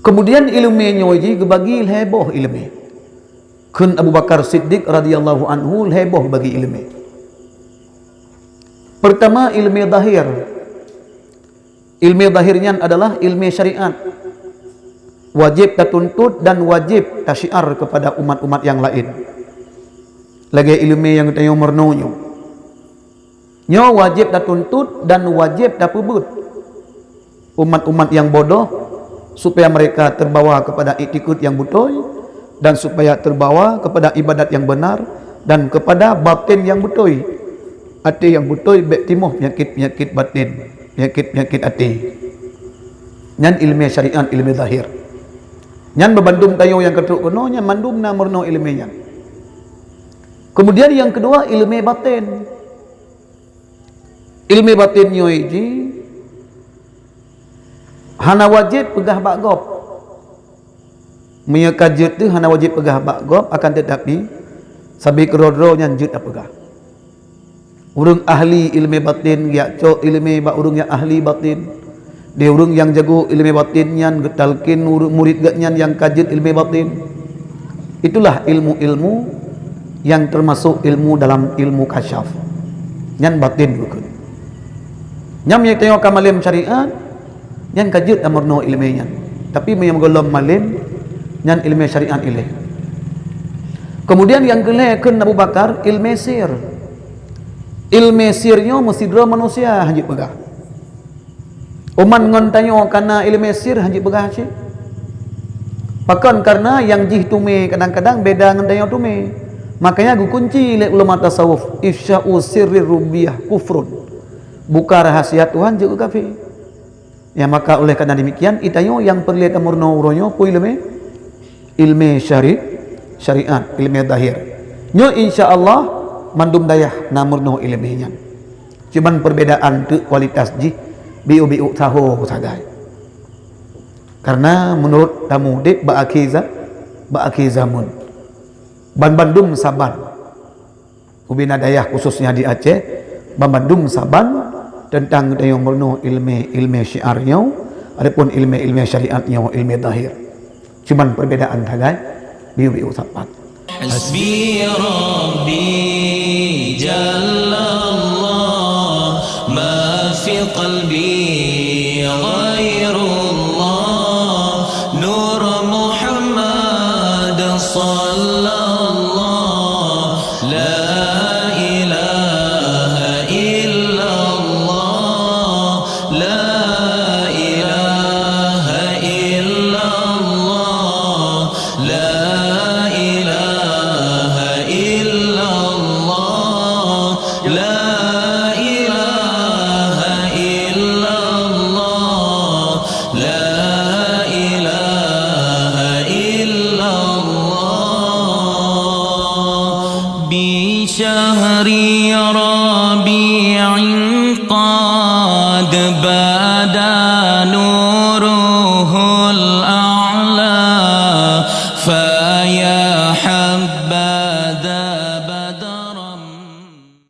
Kemudian ilmu ji gebagi heboh ilmu. Kun Abu Bakar Siddiq radhiyallahu anhu heboh bagi ilmu. Pertama ilmu zahir. Ilmu zahirnya adalah ilmu syariat. Wajib tertuntut dan wajib tasyiar kepada umat-umat yang lain. Lagi ilmu yang kita mernonyo. Nyo wajib tertuntut dan wajib terpebut. Umat-umat yang bodoh supaya mereka terbawa kepada iktikad yang betul dan supaya terbawa kepada ibadat yang benar dan kepada batin yang betul. Hati yang betul bertimuh penyakit-penyakit batin, penyakit-penyakit hati. Nyan ilmu syariat, ilmu zahir. Nyan membandum tayo yang ketuk kono, nyan mandum na murno ilmunya. Kemudian yang kedua ilmu batin. Ilmu batin nyo iki hana wajib pegah bak gop. Menyakajut tu hana wajib pegah bak gop, akan tetapi sabi kerodro nyan jut pegah. Urang ahli ilmu batin ya cok ilmu bak urang yang ahli batin. Dia urang yang jago ilmu batin nyan getalkin murid gatnyan yang kajut ilmu batin. Itulah ilmu-ilmu yang termasuk ilmu dalam ilmu kasyaf. Nyan batin bukan. Nyam yang tengok kamalim syariat nyan kajut amurno ilmu nyan. Tapi yang golom malim nyan ilmu syariat ilih. Kemudian yang kelihkan Abu Bakar ilmu sir. Ilmu sirnya mesti dra manusia hanya pegah. Oman ngon tanyo karena ilmu sir hanya pegah cik. Pakan karena yang jih tume kadang-kadang beda dengan tanyo tume. Makanya gu kunci oleh ulama tasawuf, ifsya'u sirri rubbiyah kufrun. Buka rahasia Tuhan juga kafir. Ya maka oleh karena demikian itayo yang perlihat amurno uronyo pu ilmu syariat, ilmu zahir. Nyo insyaallah mandum dayah namurno ilminya. Cuman perbedaan tu kualitas ji biu tahu sagai. Karena menurut tamu dek ba'akizamun. Bandum Saban. Ubina dayah khususnya di Aceh, Bandum Saban tentang dayung murno ilmu syiarnya, adapun ilmu syariatnya ilmu zahir. Cuman perbedaan sagai biu saban. Hasbi Rabbi Jalla Allah ma fi qalbi ghairullah Nur Muhammad sallallahu la ilaha illallah la ilaha illallah la شهر ربيع قد بدا